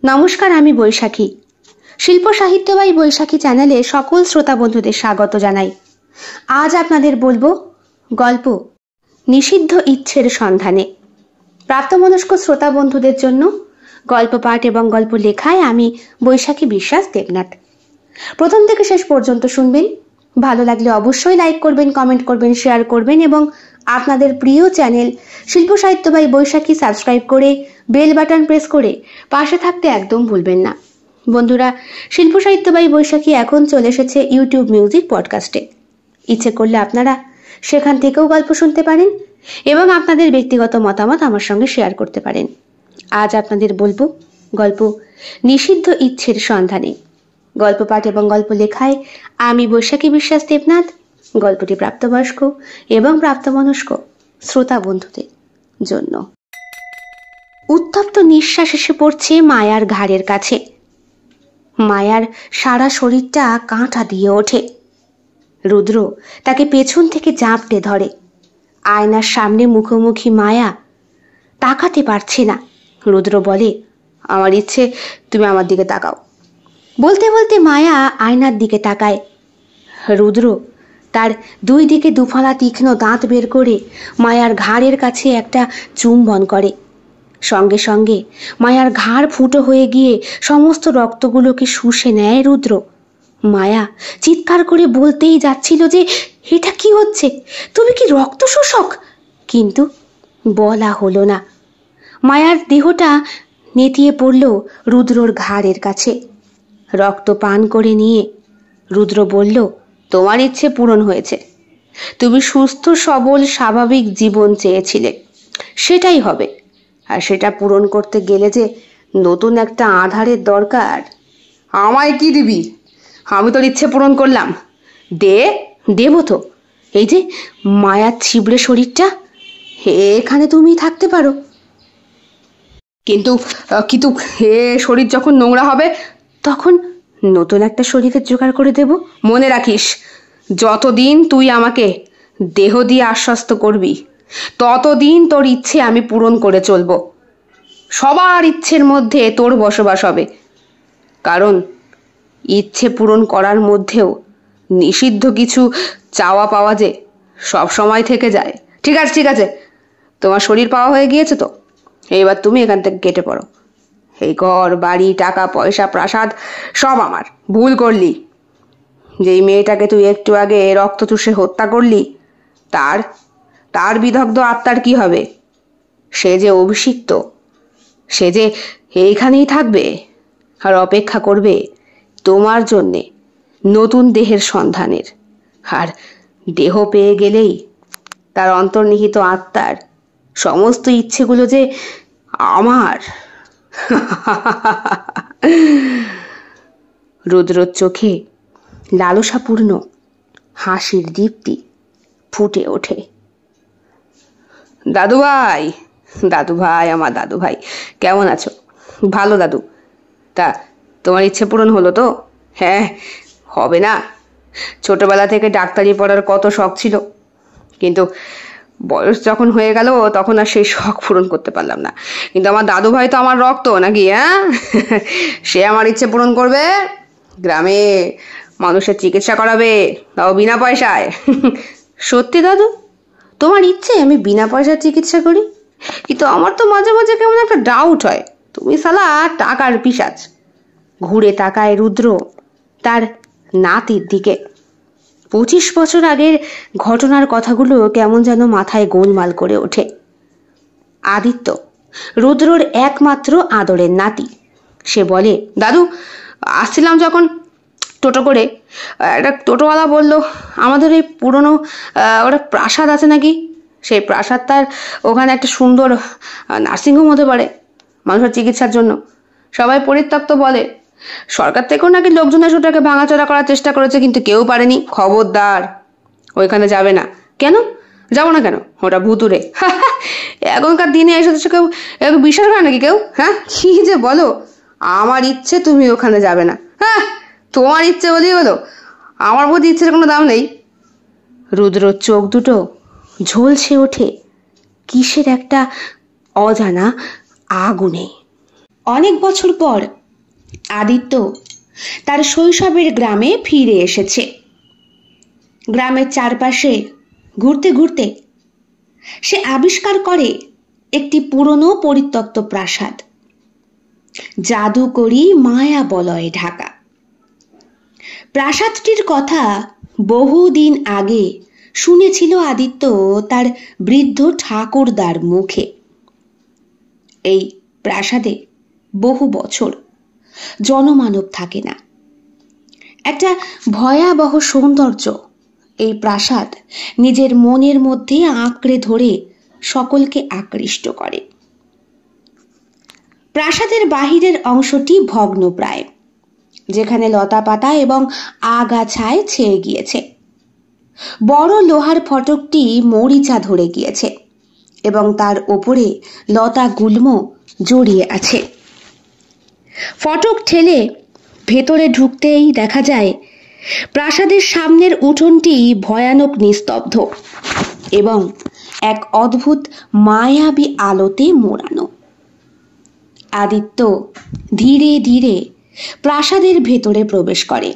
নমস্কার, আমি বৈশাখী। শিল্প সাহিত্য বাই বৈশাখী চ্যানেলে সকল শ্রোতা বন্ধুদের স্বাগত জানাই। আজ আপনাদের বলবো গল্প নিষিদ্ধ ইচ্ছের সন্ধানে। প্রাপ্তমনস্ক শ্রোতা বন্ধুদের জন্য গল্প পাঠ এবং গল্প লেখায় আমি বৈশাখী বিশ্বাস দেবনাথ। প্রথম থেকে শেষ পর্যন্ত শুনবেন। ভালো লাগলে অবশ্যই লাইক করবেন, কমেন্ট করবেন, শেয়ার করবেন এবং আপনাদের প্রিয় চ্যানেল শিল্প সাহিত্য বাই বৈশাখী সাবস্ক্রাইব করে বেল বাটন প্রেস করে পাশে থাকতে একদম ভুলবেন না। বন্ধুরা, শিল্প সাহিত্য বাই বৈশাখী এখন চলে এসেছে ইউটিউব মিউজিক পডকাস্টে। ইচ্ছে করলে আপনারা সেখান থেকেও গল্প শুনতে পারেন এবং আপনাদের ব্যক্তিগত মতামত আমার সঙ্গে শেয়ার করতে পারেন। আজ আপনাদের বলবো গল্প নিষিদ্ধ ইচ্ছের সন্ধানে। গল্প পাঠ এবং গল্প লেখায় আমি বৈশাখী বিশ্বাস দেবনাথ। গল্পটি প্রাপ্তবয়স্ক এবং প্রাপ্তমনস্ক শ্রোতা বন্ধুদের জন্য। উত্তপ্ত নিঃশ্বাস এসে পড়ছে মায়ার ঘাড়ের কাছে। মায়ার সারা শরীরটা কাঁটা দিয়ে ওঠে। রুদ্র তাকে পেছন থেকে জাপটে ধরে। আয়নার সামনে মুখোমুখি মায়া তাকাতে পারছে না। রুদ্র বলে, আমার ইচ্ছে তুমি আমার দিকে তাকাও। বলতে বলতে মায়া আয়নার দিকে তাকায়। রুদ্র তার দুই দিকে দুফালা তীক্ষ্ণ দাঁত বের করে মায়ার ঘাড়ের কাছে একটা চুম্বন করে। সঙ্গে সঙ্গে মায়ার ঘাড় ফুটো হয়ে গিয়ে সমস্ত রক্তগুলোকে শুষে নেয় রুদ্র। মায়া চিৎকার করে বলতেই যাচ্ছিল যে, এটা কি হচ্ছে, তুমি কি রক্ত শোষক? কিন্তু বলা হলো না। মায়ার দেহটা নেতিয়ে পড়ল রুদ্রর ঘাড়ের কাছে। রক্ত পান করে নিয়ে রুদ্র বলল, তোমার ইচ্ছে পূরণ হয়েছে। তুমি সুস্থ সবল স্বাভাবিক জীবন চেয়েছিলে, সেটাই হবে। আর সেটা পূরণ করতে গেলে যে নতুন একটা আধারের দরকার। আমায় কি দিবি? আমি তোর ইচ্ছে পূরণ করলাম। দেব তো। এই যে মায়ার ছিবড়ে শরীরটা, এখানে তুমি থাকতে পারো। কিন্তু কিন্তু এ শরীর যখন নোংরা হবে তখন নতুন একটা শরীরের জোগাড় করে দেব। মনে রাখিস, যতদিন তুই আমাকে দেহ দিয়ে আশ্বস্ত করবি ততদিন তোর ইচ্ছে আমি পূরণ করে চলব। সবার ইচ্ছের মধ্যে তোর বসবাস হবে, কারণ ইচ্ছে পূরণ করার মধ্যেও নিষিদ্ধ কিছু চাওয়া পাওয়া যে সব সময় থেকে যায়। ঠিক আছে ঠিক আছে, তোমার শরীর পাওয়া হয়ে গিয়েছে তো, এইবার তুমি এখান থেকে কেটে পড়ো। এই ঘর বাড়ি টাকা পয়সা প্রাসাদ সব আমার। ভুল করলি। যেই মেয়েটাকে তুই একটু আগে রক্ত চুষে হত্যা করলি, তার বিদগ্ধ আত্মার কি হবে? সে যে অভিষিক্ত, সে যে এইখানেই থাকবে আর অপেক্ষা করবে তোমার জন্যে নতুন দেহের সন্ধানের। আর দেহ পেয়ে গেলেই তার অন্তর্নিহিত আত্মার সমস্ত ইচ্ছেগুলো যে আমার। রুদ্রর চোখে লালসাপূর্ণ হাসির দীপ্তি ফুটে ওঠে। দাদু ভাই, আমার দাদু ভাই, কেমন আছো? ভালো দাদু। তা তোমার ইচ্ছে পূরণ হলো তো? হ্যাঁ, হবে না। ছোটবেলা থেকে ডাক্তারি পড়ার কত শখ ছিল, কিন্তু বয়স যখন হয়ে গেল তখন আর সেই শখ পূরণ করতে পারলাম না। কিন্তু আমার দাদু ভাই তো আমার রক্ত নাকি, হ্যাঁ? সে আমার ইচ্ছে পূরণ করবে, গ্রামে মানুষের চিকিৎসা করাবে, তাও বিনা পয়সায়। সত্যি দাদু, তোমার ইচ্ছে আমি বিনা পয়সায় চিকিৎসা করি? কিন্তু আমার তো মাঝে মাঝে কেমন একটা ডাউট হয়, তুমি শালা টাকার পিশাচ। ঘুরে তাকায় রুদ্র তার নাতির দিকে। 25 বছর আগের ঘটনার কথাগুলো কেমন যেন মাথায় গোলমাল করে ওঠে। আদিত্য রুদ্রর একমাত্র আদরের নাতি। সে বলে, দাদু, আসছিলাম যখন টোটো করে, একটা টোটোওয়ালা বলল আমাদের এই পুরনো ওটা প্রাসাদ আছে নাকি, সেই প্রাসাদটার ওখানে একটা সুন্দর নার্সিংহোম হতে পারে মানুষের চিকিৎসার জন্য। সবাই পরিত্যক্ত বলে। সরকার থেকেও নাকি লোকজন এসে ওটাকে ভাঙাচোরা করার চেষ্টা করেছে, কিন্তু কেউ পারেনি। খবরদার ওইখানে যাবে না। কেন যাবো না কেন? ওটা ভুতুরে। এখনকার দিনে এসে কেউ বিশ্বাস করে নাকি কেউ? হ্যাঁ, কি যে বলো। আমার ইচ্ছে তুমি ওখানে যাবে না। হ্যাঁ, তোমার ইচ্ছে বলেই হলো, আমার প্রতি ইচ্ছের কোনো দাম নেই। রুদ্র চোখ দুটো ঝলসে ওঠে কিসের একটা অজানা আগুনে। অনেক বছর পর আদিত্য তার শৈশবের গ্রামে ফিরে এসেছে। গ্রামের চারপাশে ঘুরতে ঘুরতে সে আবিষ্কার করে একটি পুরনো পরিত্যক্ত প্রাসাদ, জাদুকরী মায়া বলয়ে ঢাকা। প্রাসাদটির কথা বহুদিন আগে শুনেছিল আদিত্য তার বৃদ্ধ ঠাকুরদার মুখে। এই প্রাসাদে বহু বছর জনমানব থাকে না। একটা ভয়াবহ সৌন্দর্য এই প্রাসাদ নিজের মনের মধ্যে আঁকড়ে ধরে সকলকে আকৃষ্ট করে। প্রাসাদের বাহিরের অংশটি ভগ্নপ্রায়, যেখানে লতাপাতা এবং আগাছায় ছেয়ে গিয়েছে। বড় লোহার ফটকটি মরিচা ধরে গিয়েছে এবং তার ওপরে লতা গুল্ম জড়িয়ে আছে। ফটক ঠেলে ভেতরে ঢুকতেই দেখা যায় প্রাসাদের সামনের উঠোনটি ভয়ানক নিস্তব্ধ এবং এক অদ্ভুত মায়াবী আলোতে মোড়ানো। আদিত্য ধীরে ধীরে প্রাসাদের ভেতরে প্রবেশ করে।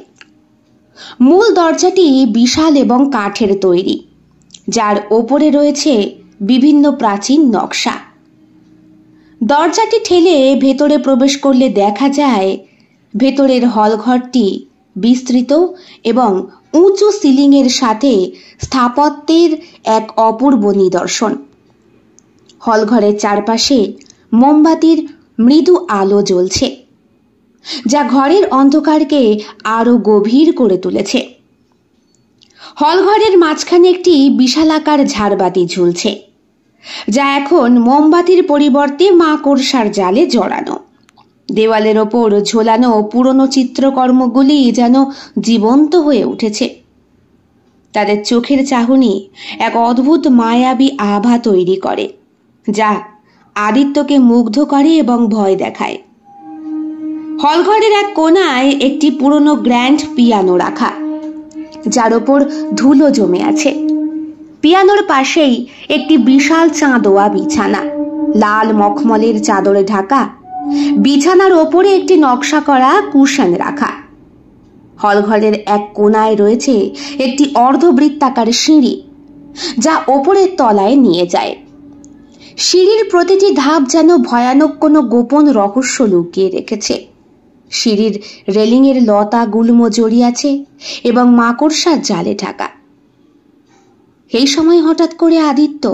মূল দরজাটি বিশাল এবং কাঠের তৈরি, যার ওপরে রয়েছে বিভিন্ন প্রাচীন নকশা। দরজাটি ঠেলে ভেতরে প্রবেশ করলে দেখা যায় ভেতরের হলঘরটি বিস্তৃত এবং উঁচু সিলিংয়ের সাথে স্থাপত্যের এক অপূর্ব নিদর্শন। হলঘরের চারপাশে মোমবাতির মৃদু আলো জ্বলছে, যা ঘরের অন্ধকারকে আরো গভীর করে তুলেছে। হলঘরের মাঝখানে একটি বিশালাকার ঝাড়বাতি ঝুলছে, যা এখন মোমবাতির পরিবর্তে মাকড়সার জালে জড়ানো। দেওয়ালের ওপর ঝোলানো পুরনো চিত্রকর্মগুলি যেন জীবন্ত হয়ে উঠেছে। তাদের চোখের চাহনি এক অদ্ভুত মায়াবী আভা তৈরি করে, যা আদিত্যকে মুগ্ধ করে এবং ভয় দেখায়। হলঘরের এক কোণায় একটি পুরনো গ্র্যান্ড পিয়ানো রাখা, যার ওপর ধুলো জমে আছে। পিয়ানোর পাশেই একটি বিশাল চাঁদোয়া বিছানা, লাল মখমলের চাদরে ঢাকা। বিছানার ওপরে একটি নকশা করা কুশন রাখা। হলঘরের এক কোণায় রয়েছে একটি অর্ধবৃত্তাকার সিঁড়ি, যা ওপরের তলায় নিয়ে যায়। সিঁড়ির প্রতিটি ধাপ যেন ভয়ানক কোনো গোপন রহস্য লুকিয়ে রেখেছে। সিঁড়ির রেলিংয়ের লতা গুল্ম জড়িয়ে আছে এবং মাকড়সার জালে ঢাকা। এই সময় হঠাৎ করে আদিত্য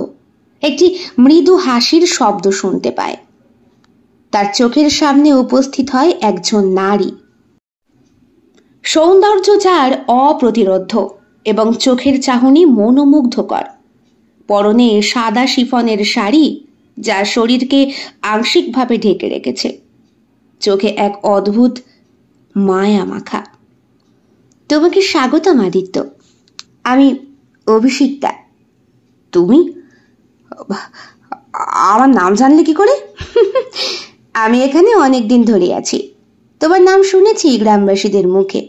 একটি মৃদু হাসির শব্দ শুনতে পায়। তার চোখের সামনে উপস্থিত হয় একজন নারী, সৌন্দর্য যার অপ্রতিরোধ্য এবং চোখের চাহনি মনোমুগ্ধকর। পরনে সাদা শিফনের শাড়ি, যা শরীরকে আংশিকভাবে ঢেকে রেখেছে। চোখে এক অদ্ভুত মায়া মাখা। তোমাকে স্বাগতম আদিত্য, আমি অভিষিক্তা। তুমি? আমার নাম জানলে কি করে? আমি এখানে অনেকদিন ধরে আছি, তোমার নাম শুনেছি গ্রামবাসীদের মুখে।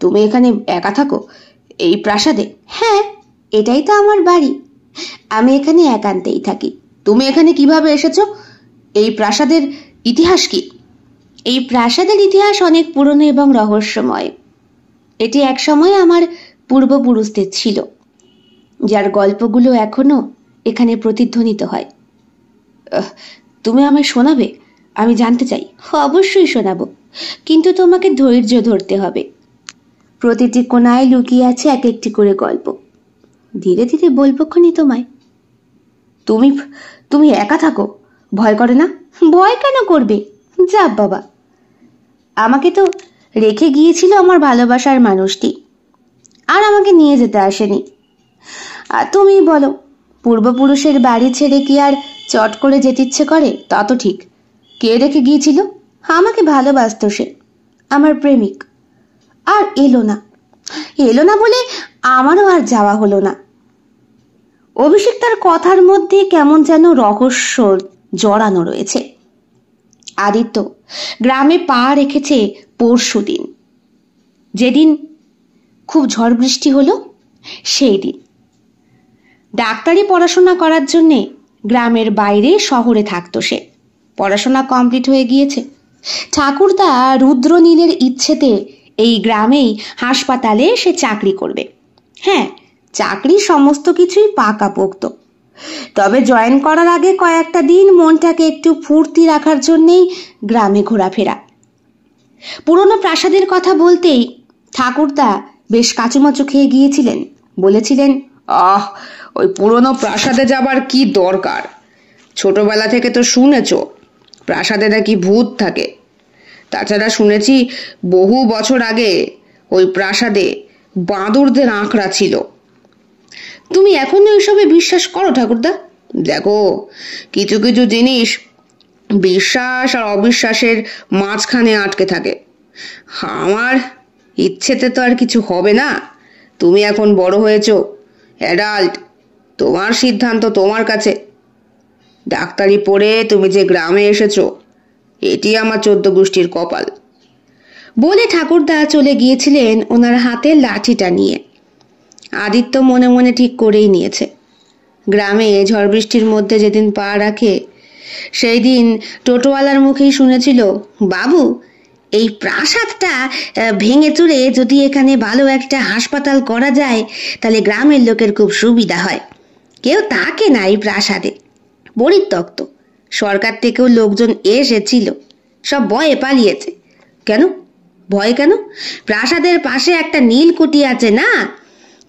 তুমি এখানে একা থাকো এই প্রাসাদে? হ্যাঁ, এটাই তো আমার বাড়ি। আমি এখানে একান্তেই থাকি। তুমি এখানে কিভাবে এসেছো? এই প্রাসাদের ইতিহাস কি? এই প্রাসাদের ইতিহাস অনেক পুরনো এবং রহস্যময়। এটি এক সময় আমার পূর্বপুরুষদের ছিল, যার গল্পগুলো এখনো এখানে প্রতিধ্বনিত হয়। তুমি আমায় শোনাবে? আমি জানতে চাই। অবশ্যই শোনাবো, কিন্তু তোমাকে ধৈর্য ধরতে হবে। প্রতিটি কোণায় লুকিয়ে আছে এক একটি করে গল্প। ধীরে ধীরে বলবো খনি তোমায়। তুমি তুমি একা থাকো, ভয় করে না? ভয় কেন করবে? যা বাবা, আমাকে তো রেখে গিয়েছিল আমার ভালোবাসার মানুষটি, আর আমাকে নিয়ে যেতে আসেনি। তুমি বলো, পূর্বপুরুষের বাড়ি ছেড়ে কি আর চট করে যেতে ইচ্ছে করে? তা তো ঠিক। কে রেখে গিয়েছিল? আমাকে ভালোবাসত সে, আমার প্রেমিক। আর এলো না বলে আমারও আর যাওয়া হলো না। অভিষিক্তার কথার মধ্যে কেমন যেন রহস্য জড়ানো রয়েছে। আদিত্য গ্রামে পা রেখেছে পরশুদিন, যেদিন খুব ঝড় বৃষ্টি হলো। সেই দিন ডাক্তারি পড়াশোনা করার জন্যে গ্রামের বাইরে শহরে থাকতো সে। পড়াশোনা কমপ্লিট হয়ে গিয়েছে। ঠাকুরদা রুদ্রনীলের ইচ্ছেতে এই গ্রামেই হাসপাতালে সে চাকরি করবে। হ্যাঁ, চাকরি সমস্ত কিছুই পাকাপোক্ত। তবে জয়েন করার আগে কয়েকটা দিন মনটাকে একটু ফুর্তি রাখার জন্যেই গ্রামে ঘোরাফেরা। পুরনো প্রাসাদের কথা বলতেই ঠাকুরদা বেশ কাচুমাচু খেয়ে গিয়েছিলেন। বলেছিলেন, ওই পুরনো প্রাসাদে যাবার কি দরকার? ছোটবেলা থেকে তো শুনেছ প্রাসাদে নাকি ভূত থাকে। তাছাড়া শুনেছি বহু বছর আগে ওই প্রাসাদে বাঁদরদের আঁকড়া ছিল। তুমি এখনো এসবে বিশ্বাস করো ঠাকুরদা? দেখো, কিছু কিছু জিনিস বিশ্বাস আর অবিশ্বাসের মাঝখানে আটকে থাকে। আমার ইচ্ছেতে তো আর কিছু হবে না। তুমি এখন বড় হয়েছো, অ্যাডাল্ট, তোমার সিদ্ধান্ত তোমার কাছে। ডাক্তারি পড়ে তুমি যে গ্রামে এসেছো, এটি আমার 14 গোষ্ঠীর কপাল। বলে ঠাকুরদা চলে গিয়েছিলেন ওনার হাতে লাঠিটা নিয়ে। আদিত্য মনে মনে ঠিক করেই নিয়েছে, গ্রামে ঝড় বৃষ্টির মধ্যে যেদিন পা রাখে সেই দিন টোটোওয়ালার মুখেই শুনেছিল, বাবু, এই প্রাসাদটা ভেঙে চুরে যদি এখানে ভালো একটা হাসপাতাল করা যায় তাহলে গ্রামের লোকের খুব সুবিধা হয়। কেউ থাকে না এই প্রাসাদে, পরিত্যক্ত। সরকার থেকেও লোকজন এসেছিল, সব ভয়ে পালিয়েছে। কেন? ভয় কেন? প্রাসাদের পাশে একটা নীলকুঠি আছে না,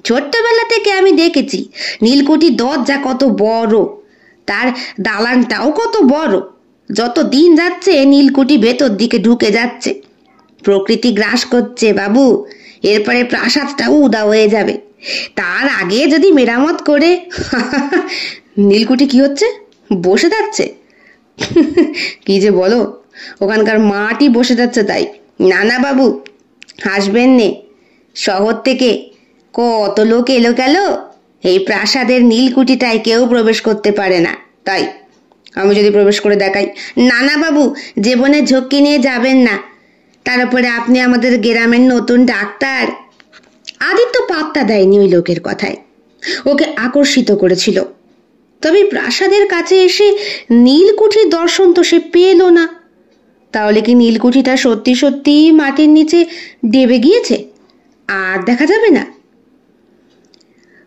ছোট্টবেলা থেকে আমি দেখেছি নীলকুঠির দরজা কত বড়, তার দালানটাও কত বড়। যত দিন যাচ্ছে নীলকুঠি ভেতর দিকে ঢুকে যাচ্ছে। প্রকৃতি গ্রাস করছে বাবু, এরপরে প্রাসাদটাও উদা হয়ে যাবে। তার আগে যদি মেরামত করে নীলকুঠি কি হচ্ছে? বসে যাচ্ছে? কি যে বলো, ওখানকার মাটি বসে যাচ্ছে তাই? না না বাবু, হাসবেন নে। শহর থেকে কত লোক এলো গেল, এই প্রাসাদের নীলকুঠিটায় কেউ প্রবেশ করতে পারে না। তাই আমি যদি প্রবেশ করে দেখাই? না না বাবু, জীবনে ঝক্কি নিয়ে যাবেন না। তার উপরে আপনি আমাদের গ্রামের নতুন ডাক্তার। আদিত্য পাত্তা দেয়নি ওই লোকের কথায়, ওকে আকর্ষিত করেছিল। তবে প্রাসাদের কাছে এসে নীলকুঠির দর্শন তো সে পেল না। তাহলে কি নীলকুঠিটা সত্যি সত্যি মাটির নিচে ডেবে গিয়েছে, আর দেখা যাবে না?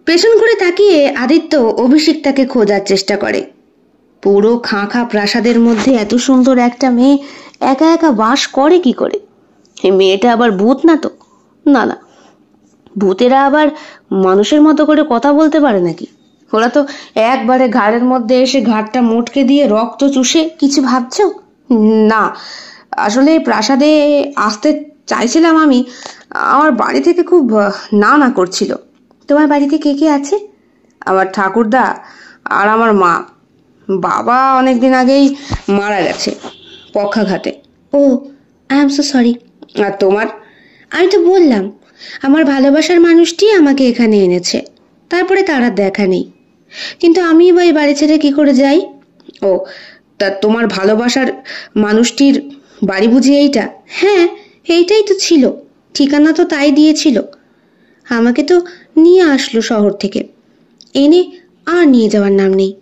পেছন করে তাকিয়ে আদিত্য অভিষিক্তাকে খোঁজার চেষ্টা করে। পুরো খাঁ প্রাসাদের মধ্যে এত সুন্দর একটা মেয়ে একা একা বাস করে কি করে? এই মেয়েটা আবার ভূত না তো? না না, ভূতেরা আবার মানুষের মতো করে কথা বলতে পারে নাকি? ওরা তো একবারে ঘাড়ের মধ্যে এসে ঘাড়টা মোটকে দিয়ে রক্ত চুষে। কিছু ভাবছো? না, আসলে প্রাসাদে আসতে চাইছিলাম আমি, আমার বাড়ি থেকে খুব না না করছিল। তোমার বাড়িতে কে কে আছে? আমার ঠাকুরদা আর আমার মা। বাবা অনেকদিন আগেই মারা গেছে পক্ষাঘাতে। ও, আই এম সো সরি। আর তোমার? আমি তো বললাম, আমার ভালোবাসার মানুষটি আমাকে এখানে এনেছে, তারপরে তার আর দেখা নেই। কিন্তু আমি বা এই বাড়ি ছেড়ে কি করে যাই? ও, তা তোমার ভালোবাসার মানুষটির বাড়ি বুঝি এইটা? হ্যাঁ, এইটাই তো ছিল, ঠিকানা তো তাই দিয়েছিল। আমাকে তো নিয়ে আসলো শহর থেকে, এনে আর নিয়ে যাওয়ার নাম নেই।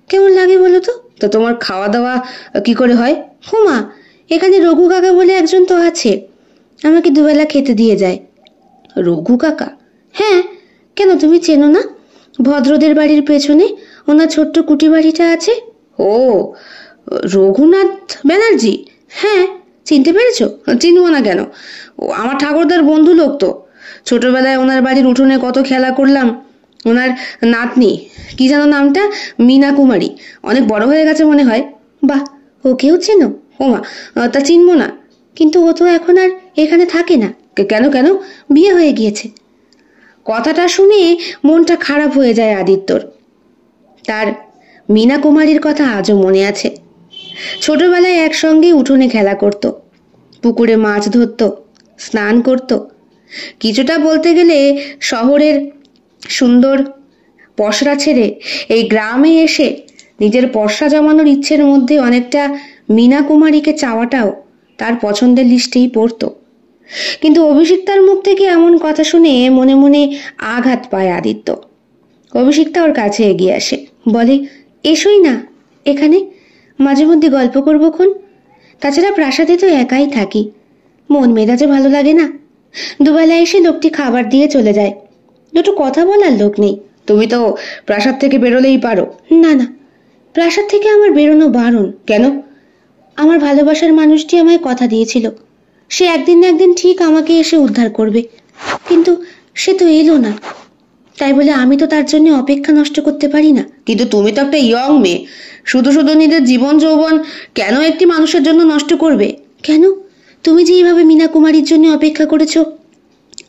কেমন লাগে বলো তো? তো তোমার খাওয়া দাওয়া কি করে হয়? হুমা, এখানে রঘু কাকা বলে একজন তো আছে, আমাকে দুবেলা খেতে দিয়ে যায়। রঘু কাকা? হ্যাঁ, কেন তুমি চেনো না? ভদ্রদের বাড়ির পেছনে ওনার ছোট্ট কুটি বাড়িটা আছে। ও, রঘুনাথ ব্যানার্জি? হ্যাঁ, চিনতে পেরেছো? চিনবো না কেন, আমার ঠাকুরদার বন্ধু লোক তো। ছোটবেলায় ওনার বাড়ির উঠোনে কত খেলা করলাম। ওনার নাতনি, কি যেন নামটা, মীনা কুমারী, অনেক বড় হয়ে গেছে মনে হয়। বাহ, ওকেও চেনো? ওমা, তা চিনবো না? কিন্তু ও তো এখন আর এখানে থাকে না। কেন কেন? বিয়ে হয়ে গিয়েছে। কথাটা শুনে মনটা খারাপ হয়ে যায় আদিত্যর। তার মীনা কুমারীর কথা আজও মনে আছে। ছোটবেলায় একসঙ্গে উঠোনে খেলা করত, পুকুরে মাছ ধরত, স্নান করত। কিছুটা বলতে গেলে শহরের সুন্দর পসরা ছেড়ে এই গ্রামে এসে নিজের পসরা জমানোর ইচ্ছের মধ্যে অনেকটা মীনা কুমারীকে চাওয়াটাও তার পছন্দের লিস্টেই পড়তো। কিন্তু অভিষিক্তার মুখ থেকে এমন কথা শুনে মনে মনে আঘাত পায় আদিত্য। অভিষিক্তা ওর কাছে এগিয়ে আসে, বলে, এসোই না এখানে, মাঝে মধ্যে গল্প করবো খন। তাছাড়া প্রাসাদে তো একাই থাকি, মন মেজাজে ভালো লাগে না। দুবেলা এসে লোকটি খাবার দিয়ে চলে যায়, দুটো কথা বলার লোক নেই। তুমি তো প্রাসাদ থেকে বেরোলেই পারো। না না, প্রাসাদ থেকে আমার বেরোনো বারণ। কেন? আমার ভালোবাসার মানুষটি আমায় কথা দিয়েছিল, সে একদিন না একদিন ঠিক আমাকে এসে উদ্ধার করবে, কিন্তু সে তো এলো না। তাই বলে আমি তো তার জন্য অপেক্ষা নষ্ট করতে পারি না। কিন্তু তুমি তো একটা ইয়ং মেয়ে, শুধু শুধু নিজের জীবন যৌবন কেন একটি মানুষের জন্য নষ্ট করবে? কেন? তুমি যে এইভাবে মীনা কুমারীর জন্য অপেক্ষা করেছো,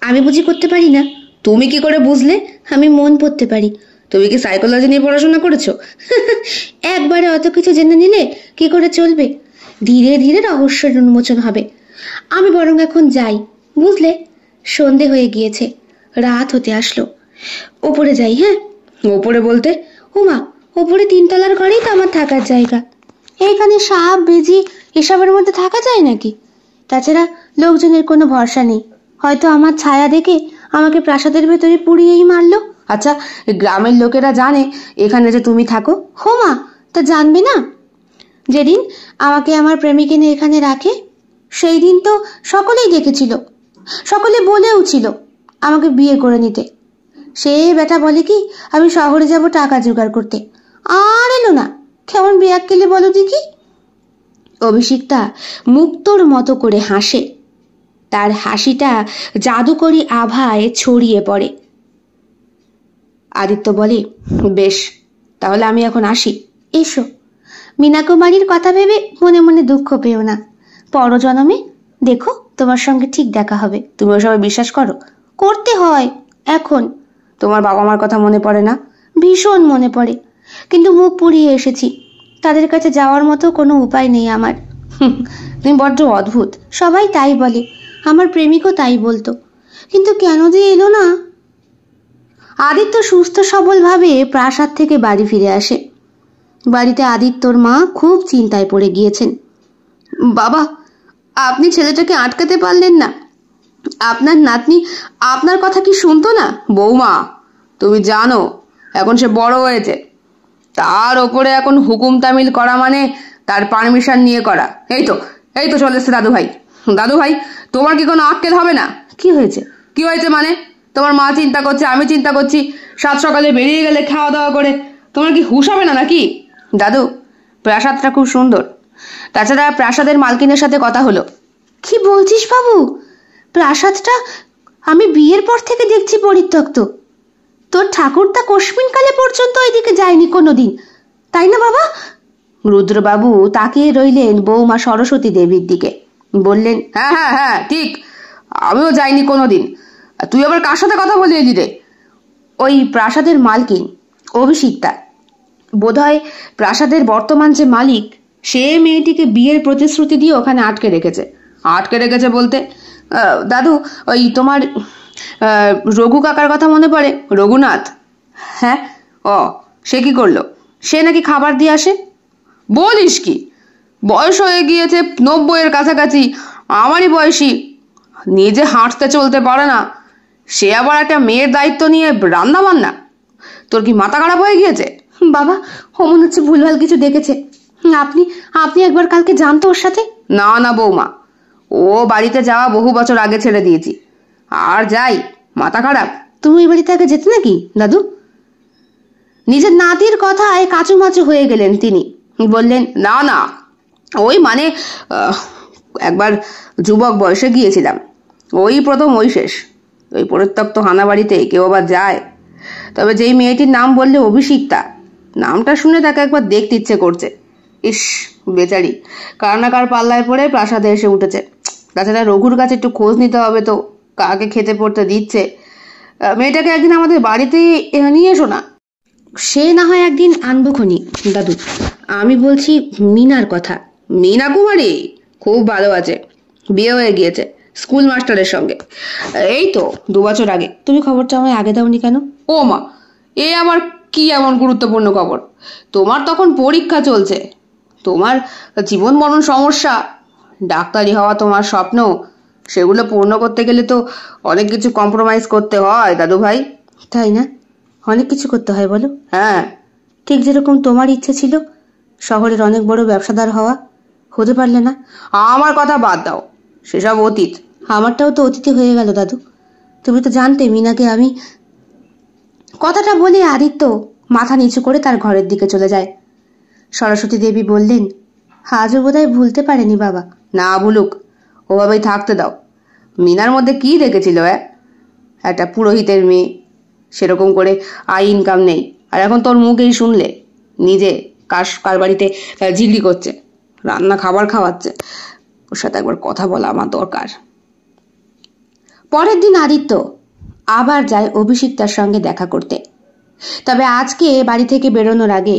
আমি বুঝি করতে পারি না? তুমি কি করে বুঝলে? আমি মন পড়তে পারি। তুমি কি সাইকোলজি নিয়ে পড়াশোনা করেছো? একবারে অত কিছু জেনে নিলে কি করে চলবে? ধীরে ধীরে রহস্যের উন্মোচন হবে। আমি বরং এখন যাই, বুঝলে? সন্ধে হয়ে গিয়েছে, রাত হতে আসলো। ওপরে যাই। হ্যাঁ। ওপরে বলতে? উমা, ওপরে 3 তলার ঘরেই তো আমার থাকার জায়গা। এইখানে সাপ বেজি এসবের মধ্যে থাকা যায় নাকি? তাছাড়া লোকজনের কোনো ভরসা নেই, হয়তো আমার ছায়া দেখে আমাকে প্রাসাদের ভেতরে পুড়িয়েই মারলো। আচ্ছা, গ্রামের লোকেরা জানে এখানে যে তুমি থাকো? হোমা, তা জানবে না? যেদিন আমাকে আমার প্রেমিক এনে এখানে রাখে, সেই দিন তো সকলেই দেখেছিল, সকলে বলেও ছিল আমাকে বিয়ে করে নিতে। সে বেটা বলে কি আমি শহরে যাব টাকা জোগাড় করতে, আর এলো না। কেমন বিয়াক্কেলে বলো দেখি। অভিষিক্তা মুক্তোর মতো করে হাসে, তার হাসিটা জাদুকরী আভায় ছড়িয়ে পড়ে। আদিত্য বলে, বেশ, তাহলে আমি এখন আসি। এসো। মীনা কুমারীর কথা ভেবে মনে মনে দুঃখ পেও না, পরজন্মে দেখো তোমার সঙ্গে ঠিক দেখা হবে। তুমি ওসবে বিশ্বাস করো? করতে হয় এখন। তোমার বাবা মার কথা মনে পড়ে না? ভীষণ মনে পড়ে, কিন্তু মুখ পুড়িয়ে এসেছি, তাদের কাছে যাওয়ার মতো কোনো উপায় নেই আমার। তুমি বড্ড অদ্ভুত। সবাই তাই বলে, আমার প্রেমিকও তাই বলতো, কিন্তু কেন যে এলো না। আদিত্য সুস্থ সবল ভাবে প্রাসাদ থেকে বাড়ি ফিরে আসে। বাড়িতে আদিত্যর মা খুব চিন্তায় পড়ে গিয়েছেন। বাবা, আপনি ছেলেটাকে আটকাতে পারলেন না? আপনার নাতনি আপনার কথা কি শুনতো না? বৌমা, তুমি জানো এখন সে বড় হয়েছে, তার ওপরে এখন হুকুম তামিল করা মানে তার পারমিশন নিয়ে করা। এই তো চলে এসছে দাদু ভাই। দাদু ভাই, তোমার কি কোনো আক্কেল হবে না? কি হয়েছে? কি হয়েছে মানে? তোমার মা চিন্তা করছে, আমি চিন্তা করছি, সাত সকালে বেরিয়ে গেলে খাওয়া দাওয়া করে। তোমার কি হুঁশ হবে না নাকি? দাদু, প্রাসাদটা খুব সুন্দর, তাছাড়া প্রাসাদের মালকিনের সাথে কথা হলো। কি বলছিস বাবু? প্রাসাদটা আমি বিয়ের পর থেকে দেখছি পরিত্যক্ত। তোর ঠাকুরদা কোশমিন কালে পর্যন্ত ওইদিকে যায়নি কোনোদিন, তাই না বাবা? রুদ্রবাবু তাকিয়ে রইলেন বৌমা সরস্বতী দেবীর দিকে, বললেন, হ্যাঁ হ্যাঁ হ্যাঁ ঠিক, আমিও যাইনি কোনোদিন। তুই আবার কার সাথে কথা বলিয়ে দিলে? ওই প্রাসাদের মালকিন অভিষিক্তা, বোধহয় প্রাসাদের বর্তমান যে মালিক, সে মেয়েটিকে বিয়ের প্রতিশ্রুতি দিয়ে ওখানে আটকে রেখেছে। আটকে রেখেছে বলতে, দাদু, ওই তোমার রঘু কাকার কথা মনে পড়ে? রঘুনাথ। হ্যাঁ। ও, সে কি করলো? সে নাকি খাবার দিয়ে আসে। বলিস কি? বয়স হয়ে গিয়েছে 90-এর কাছাকাছি, আমারই বয়সী, নিজে হাঁটতে চলতে পারে না, সে আবার একটা মেয়ের দায়িত্ব নিয়ে রান্না বান্না। তোর কি মাথা খারাপ হয়ে গিয়েছে? বাবা, ও মনে হচ্ছে ভুলভাল কিছু দেখেছে। আপনি একবার কালকে জানতো ওর সাথে? না না বৌমা, ও বাড়িতে যাওয়া বহু বছর আগে ছেড়ে দিয়েছি। আর যাই, মাথা খারাপ? তুমি ওই বাড়িতে আগে যেতে নাকি দাদু? নিজের নাতির কথায় কাচুমাচু হয়ে গেলেন তিনি, বললেন, না না, ওই মানে একবার যুবক বয়সে গিয়েছিলাম, ওই প্রথম, ওই শেষ। ওই পরিত্যক্ত হানা বাড়িতে কেউ আবার যায়? তবে যেই মেয়েটির নাম বললে অভিষিক্তা, নামটা শুনে তাকে একবার দেখতে ইচ্ছে করছে। ইস, বেচারি কার না কার পাল্লায় পড়ে প্রাসাদে এসে উঠেছে। তাছাড়া রঘুর কাছে একটু খোঁজ নিতে হবে তো, কাকে খেতে পড়তে দিচ্ছে। মেয়েটাকে একদিন আমাদের বাড়িতে নিয়ে এসো না। সে না হয় একদিন আনবো খনি দাদু, আমি বলছি মিনার কথা। মীনা কুমারী খুব ভালো আছে, বিয়ে হয়ে গিয়েছে স্কুল মাস্টারের সঙ্গে, এই তো 2 বছর আগে। তুমি খবরটা আমায় আগে দাওনি কেন? ও মা, এ আবার কি এমন গুরুত্বপূর্ণ খবর? তোমার তখন পরীক্ষা চলছে, তোমার জীবন মরণ সমস্যা, ডাক্তারি হওয়া তোমার স্বপ্ন, সেগুলো পূর্ণ করতে গেলে তো অনেক কিছু কম্প্রোমাইজ করতে হয় দাদু ভাই। তাই না? অনেক কিছু করতে হয় বলো? হ্যাঁ, ঠিক যেরকম তোমার ইচ্ছে ছিল শহরের অনেক বড় ব্যবসাদার হওয়া? হতে পারলে না? আমার কথা বাদ দাও, সেসব অতীত। আমারটাও তো অতীতে হয়ে গেল দাদু। তুমি তো জানতে মিনাকে আমি। কথাটা বলে আদিত্য মাথা নিচু করে তার ঘরের দিকে চলে যায়। সরস্বতী দেবী বললেন, আজও বোধহয় ভুলতে পারেনি বাবা। না ভুলুক, ওভাবেই থাকতে দাও। মিনার মধ্যে কি দেখেছিল? একটা পুরোহিতের মেয়ে, সেরকম করে আই ইনকাম নেই, আর এখন তোর মুখেই শুনলে নিজে কার বাড়িতে ঝিগড়ি করছে, রান্না খাবার খাওয়াচ্ছে। ওর সাথে একবার কথা বলা আমার দরকার। পরের দিন আদিত্য আবার যায় অভিষিক্তার সঙ্গে দেখা করতে। তবে আজকে বাড়ি থেকে বেরোনোর আগে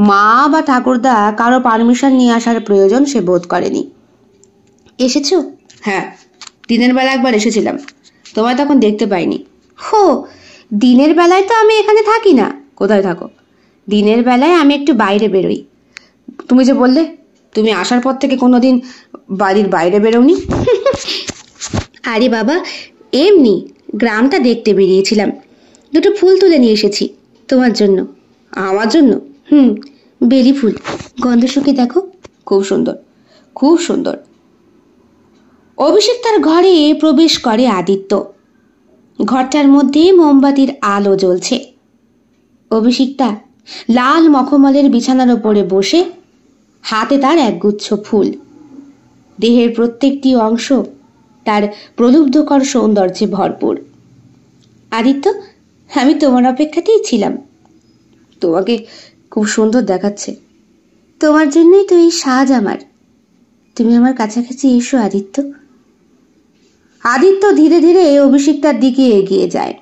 মা বা ঠাকুরদা কারো পারমিশন নিয়ে আসার প্রয়োজন সে বোধ করেনি। এসেছো? হ্যাঁ, দিনের বেলা একবার এসেছিলাম, তোমায় তখন দেখতে পাইনি। হো, দিনের বেলায় তো আমি এখানে থাকি না। কোথায় থাকো? দিনের বেলায় আমি একটু বাইরে বেরোই। তুমি যে বললে তুমি আসার পর থেকে কোনোদিন বাড়ির বাইরে বেরোনি। আরে বাবা, এমনি গ্রামটা দেখতে বেরিয়েছিলাম। দুটো ফুল তুলে নিয়ে এসেছি তোমার জন্য। আমার জন্য? বেলি ফুল, গন্ধ শুকে দেখো, খুব সুন্দর, খুব সুন্দর। অভিষিক্তার ঘরে প্রবেশ করে আদিত্য। ঘরটার মধ্যে মোমবাতির আলো জ্বলছে। অভিষিক্তা লাল মখমলের বিছানার ওপরে বসে, হাতে তার একগুচ্ছ ফুল। দেহের প্রত্যেকটি অংশ তার প্রলুব্ধকর সৌন্দর্যে ভরপুর। আদিত্য, আমি তোমার অপেক্ষাতেই ছিলাম। তোমাকে খুব সুন্দর দেখাচ্ছে। তোমার জন্যই তো এই সাজ আমার। তুমি আমার কাছাকাছি এসো আদিত্য। আদিত্য ধীরে ধীরে অভিষিক্তার দিকে এগিয়ে যায়।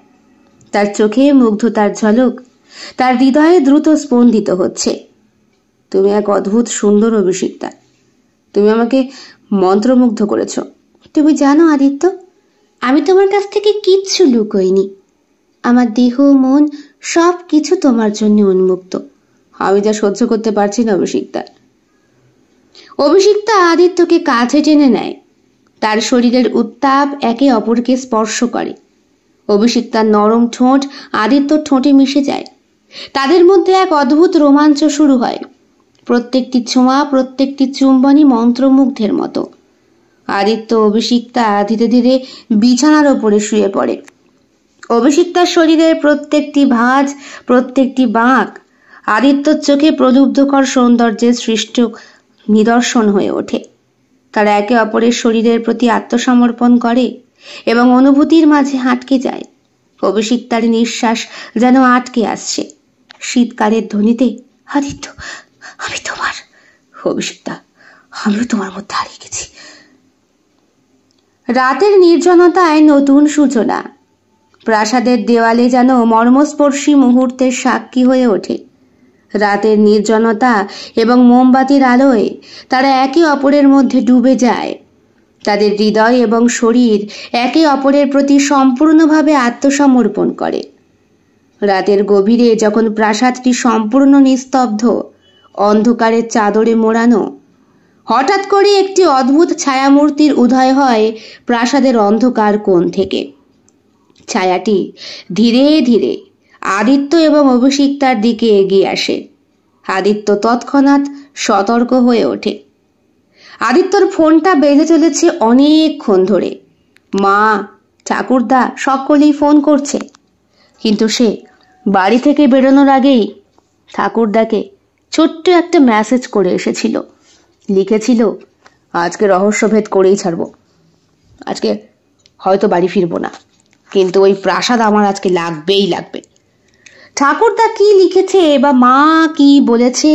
তার চোখে মুগ্ধতার ঝলক, তার হৃদয়ে দ্রুত স্পন্দিত হচ্ছে। তুমি এক অদ্ভুত সুন্দর অভিষিক্তা, তুমি আমাকে মন্ত্রমুগ্ধ করেছ। তুমি জানো আদিত্য, আমি তোমার কাছ থেকে কিচ্ছু লুকোইনি। আমার দেহ মন সব কিছু তোমার জন্য উন্মুক্ত। আমি যা সহ্য করতে পারছি না অভিষিক্তা। অভিষিক্তা আদিত্যকে কাছে টেনে নেয়। তার শরীরের উত্তাপ একে অপরকে স্পর্শ করে। অভিষিক্তার নরম ঠোঁট আদিত্যর ঠোঁটে মিশে যায়। তাদের মধ্যে এক অদ্ভুত রোমাঞ্চ শুরু হয়। প্রত্যেকটি ছোঁয়া, প্রত্যেকটি চুম্বনই মন্ত্রমুগ্ধের মতো। আদিত্য অভিষিক্তা ধীরে ধীরে বিছানার ওপরে শুয়ে পড়ে। অভিষিক্তার শরীরের প্রত্যেকটি ভাঁজ, প্রত্যেকটি বাঁক আদিত্যর চোখে প্রলুব্ধকর সৌন্দর্যের সৃষ্ট নিদর্শন হয়ে ওঠে। তারা একে অপরের শরীরের প্রতি আত্মসমর্পণ করে এবং অনুভূতির মাঝে আটকে যায়। অভিষিক্তার নিঃশ্বাস যেন আটকে আসছে। শীতকালের ধ্বনিতে, আদিত্য, আমি তোমার। অভিষিক্তা, আমিও তোমার মধ্যে হারিয়ে গেছি। রাতের নির্জনতায় নতুন সূচনা। প্রাসাদের দেওয়ালে যেন মর্মস্পর্শী মুহূর্তের সাক্ষী হয়ে ওঠে। রাতের নির্জনতা এবং মোমবাতির আলোয় তারা একে অপরের মধ্যে ডুবে যায়। তাদের হৃদয় এবং শরীর একে অপরের প্রতি সম্পূর্ণভাবে আত্মসমর্পণ করে। রাতের গভীরে যখন প্রাসাদটি সম্পূর্ণ নিস্তব্ধ, অন্ধকারের চাদরে মোড়ানো, হঠাৎ করে একটি অদ্ভুত ছায়ামূর্তির উদয় হয় প্রাসাদের অন্ধকার কোণ থেকে। ছায়াটি ধীরে ধীরে আদিত্য এবং অভিষিক্তার দিকে এগিয়ে আসে। আদিত্য তৎক্ষণাৎ সতর্ক হয়ে ওঠে। আদিত্যর ফোনটা বেজে চলেছে অনেকক্ষণ ধরে। মা, ঠাকুরদা সকলেই ফোন করছে, কিন্তু সে বাড়ি থেকে বেরোনোর আগেই ঠাকুরদাকে ছোট্ট একটা মেসেজ করে এসেছিল। লিখেছিল, আজকে রহস্যভেদ করেই ছাড়বো। আজকে হয়তো বাড়ি ফিরবো না, কিন্তু ওই প্রাসাদ আমার আজকে লাগবেই লাগবে। ঠাকুরদা কি লিখেছে বা মা কি বলেছে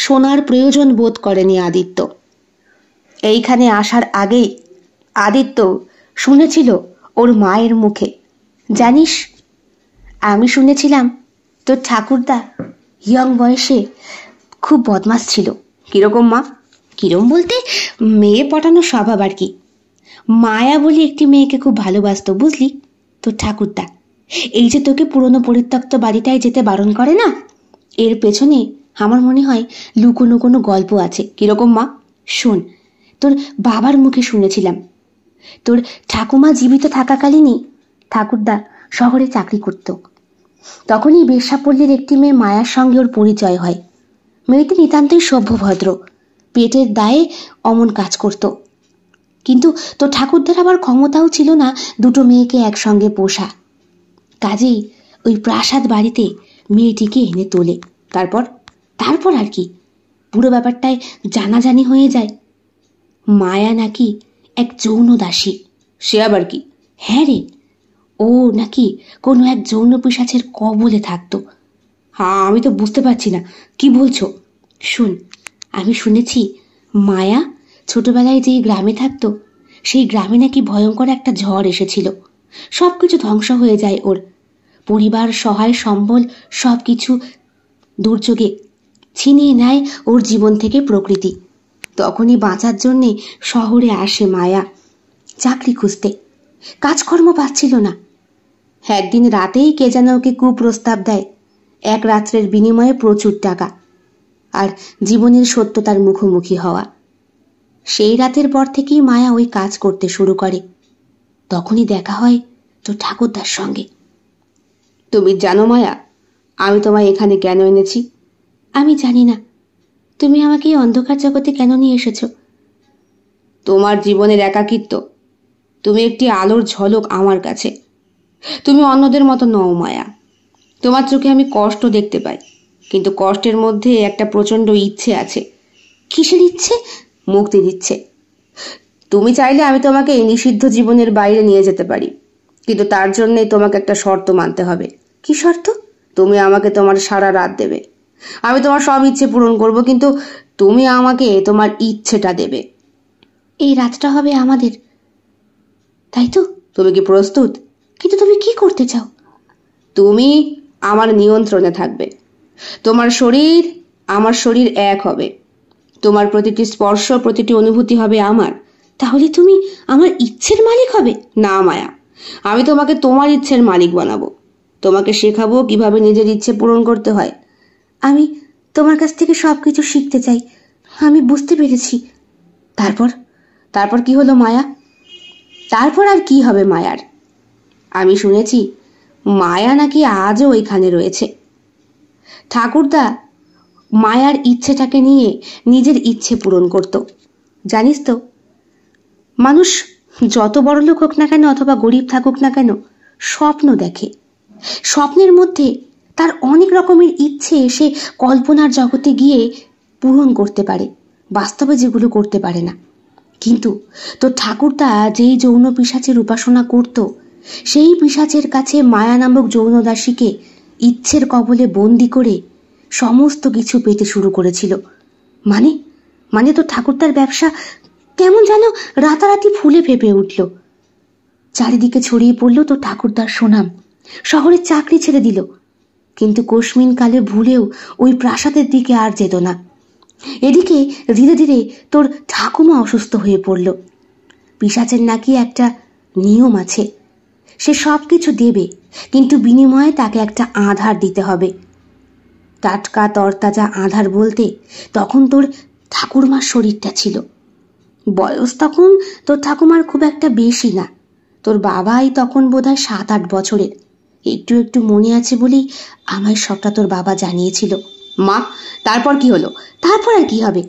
শোনার প্রয়োজন বোধ করেনি আদিত্য। এইখানে আসার আগেই আদিত্য শুনেছিল ওর মায়ের মুখে, জানিস, আমি শুনেছিলাম তোর ঠাকুরদা ইয়ং বয়সে খুব বদমাশ ছিল। কিরকম মা? কিরম বলতে, মেয়ে পটানো স্বভাব আর কি। মায়া বলে একটি মেয়েকে খুব ভালোবাসতো, বুঝলি তোর ঠাকুরদা। এই যে তোকে পুরনো পরিত্যক্ত বাড়িটায় যেতে বারণ করে না, এর পেছনে আমার মনে হয় লুকোনো কোনো গল্প আছে। কিরকম মা? শোন, তোর বাবার মুখে শুনেছিলাম, তোর ঠাকুমা জীবিত থাকাকালীনই ঠাকুরদা শহরে চাকরি করত। তখনই বেশ্যাপল্লীর একটি মেয়ে মায়ার সঙ্গে ওর পরিচয় হয়। মেয়েটি নিতান্তই সভ্যভদ্র, পেটের দায়ে অমন কাজ করত। কিন্তু তো ঠাকুরদার আবার ক্ষমতাও ছিল না দুটো মেয়েকে একসঙ্গে পোষা। কাজেই ওই প্রাসাদ বাড়িতে মেয়েটিকে এনে তোলে। তারপর তারপর আর কি, পুরো ব্যাপারটায় জানাজানি হয়ে যায়। মায়া নাকি এক যৌন দাসী। সে আবার কি? হ্যাঁ রে, ও নাকি কোনো এক যৌন পিশাচের কবলে থাকতো। হ্যাঁ, আমি তো বুঝতে পারছি না, কি বলছো? শুন, আমি শুনেছি মায়া ছোটবেলায় যেই গ্রামে থাকতো সেই গ্রামে নাকি ভয়ঙ্কর একটা ঝড় এসেছিল। সবকিছু ধ্বংস হয়ে যায় ওর, পরিবার, সহায় সম্বল সবকিছু দুর্যোগে ছিনিয়ে নেয় ওর জীবন থেকে প্রকৃতি। তখনই বাঁচার জন্যে শহরে আসে মায়া চাকরি খুঁজতে। কাজকর্ম পাচ্ছিল না। একদিন রাতেই কে যেন ওকে কুপ্রস্তাব দেয়, এক রাত্রের বিনিময়ে প্রচুর টাকা আর জীবনের সত্যতার মুখোমুখি হওয়া। সেই রাতের পর থেকেই মায়া ওই কাজ করতে শুরু করে। তখনই দেখা হয় তোর ঠাকুরদার সঙ্গে। তুমি জানো মায়া, আমি তোমায় এখানে কেন এনেছি? আমি জানি না। তুমি আমাকে এই অন্ধকার জগতে কেন নিয়ে এসেছো? তোমার জীবনের একাকিত্ব, তুমি একটি আলোর ঝলক আমার কাছে। তুমি অন্যদের মতো নও মায়া। তোমার চোখে আমি কষ্ট দেখতে পাই, কিন্তু কষ্টের মধ্যে একটা প্রচণ্ড ইচ্ছে আছে। কিসের ইচ্ছে? মুক্তির ইচ্ছে। তুমি চাইলে আমি তোমাকে এই নিষিদ্ধ জীবনের বাইরে নিয়ে যেতে পারি, কিন্তু তার জন্যে তোমাকে একটা শর্ত মানতে হবে। কি শর্ত? তুমি আমাকে তোমার সারা রাত দেবে। আমি তোমার সব ইচ্ছে পূরণ করব, কিন্তু তুমি আমাকে তোমার ইচ্ছেটা দেবে। এই রাতটা হবে আমাদের, তাই তো? তুমি কি প্রস্তুত? কিন্তু তুমি কি করতে চাও? তুমি আমার নিয়ন্ত্রণে থাকবে। তোমার শরীর আমার শরীর এক হবে। তোমার প্রতিটি স্পর্শ, প্রতিটি অনুভূতি হবে আমার। তাহলে তুমি আমার ইচ্ছের মালিক হবে? না মায়া, আমি তোমাকে তোমার ইচ্ছের মালিক বানাবো। তোমাকে শেখাবো কিভাবে নিজের ইচ্ছে পূরণ করতে হয়। আমি তোমার কাছ থেকে সবকিছু শিখতে চাই। আমি বুঝতে পেরেছি। তারপর তারপর কি হলো মায়া? তারপর আর কি হবে মায়ার? আমি শুনেছি মায়া নাকি আজও ওইখানে রয়েছে। ঠাকুরদা মায়ার ইচ্ছেটাকে নিয়ে নিজের ইচ্ছে পূরণ করত। জানিস তো, মানুষ যত বড় লোক হোক না কেন অথবা গরিব থাকুক না কেন, স্বপ্ন দেখে। স্বপ্নের মধ্যে তার অনেক রকমের ইচ্ছে সে কল্পনার জগতে গিয়ে পূরণ করতে পারে, বাস্তবে যেগুলো করতে পারে না। কিন্তু তো ঠাকুরদা যেই যৌন পিশাচের উপাসনা করত, সেই পিশাচের কাছে মায়া নামক যৌন দাসীকে ইচ্ছের কবলে বন্দি করে সমস্ত কিছু পেতে শুরু করেছিল। মানে মানে তো ঠাকুরদার ব্যবসা কেমন যেন রাতারাতি ফুলে ফেপে উঠল। চারিদিকে ছড়িয়ে পড়ল তো ঠাকুরদার সুনাম। শহরে চাকরি ছেড়ে দিল, কিন্তু কোশমিন কালে ভুলেও ওই প্রাসাদের দিকে আর যেত না। এদিকে ধীরে ধীরে তোর ঠাকুমা অসুস্থ হয়ে পড়ল। পিশাচের নাকি একটা নিয়ম আছে, সে সব কিছু দেবে, কিন্তু বিনিময়ে তাকে একটা আধার দিতে হবে। টাটকা তরতাজা আধার বলতে তখন তোর ঠাকুরমার শরীরটা ছিল। বয়স তখন তোর ঠাকুমার খুব একটা বেশি না, তোর বাবাই তখন বোধহয় 7-8 বছরের। একটু একটু মনে আছে বলেই আমায় সবটা তোর বাবা জানিয়েছিল। মা, তারপর কি হলো? তারপর আর কি হবে?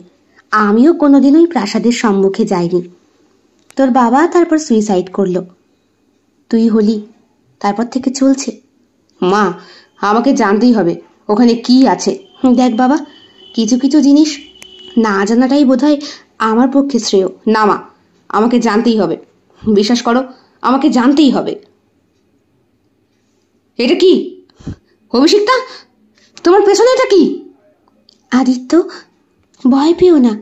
আমিও কোনোদিন ওই প্রাসাদের সম্মুখে যাইনি। তোর বাবা তারপর সুইসাইড করলো, তুই হলি, তারপর থেকে চলছে। মা, আমাকে জানতেই হবে ওখানে কি আছে। দেখ বাবা, কিছু কিছু জিনিস না জানাটাই বোধহয় আমার পক্ষে শ্রেয়। না মা, আমাকে জানতেই হবে, বিশ্বাস করো, আমাকে জানতেই হবে। এটা কি অভিষিক্তা? তোমার পেছনে এটা কি? আদিত্য, ভয় পেও না,